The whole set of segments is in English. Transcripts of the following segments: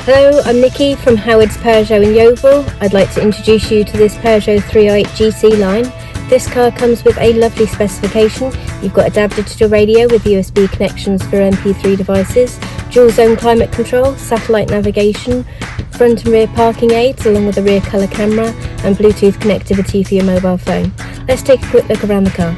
Hello, I'm Nikki from Howard's Peugeot in Yeovil. I'd like to introduce you to this Peugeot 308GC line. This car comes with a lovely specification. You've got a DAB digital radio with USB connections for MP3 devices, dual zone climate control, satellite navigation, front and rear parking aids along with a rear colour camera and Bluetooth connectivity for your mobile phone. Let's take a quick look around the car.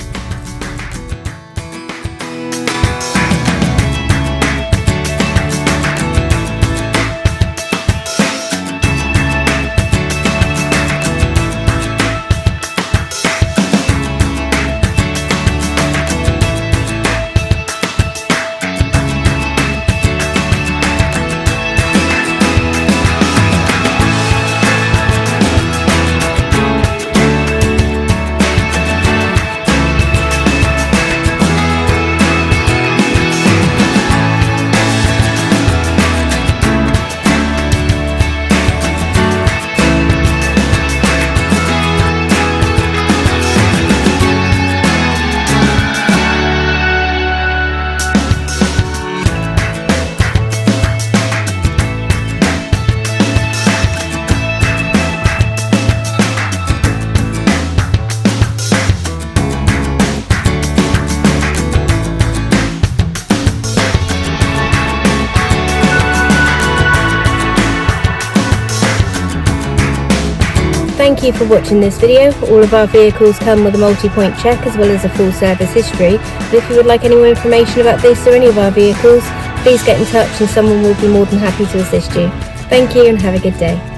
Thank you for watching this video. All of our vehicles come with a multi-point check as well as a full service history. But if you would like any more information about this or any of our vehicles, please get in touch and someone will be more than happy to assist you. Thank you and have a good day.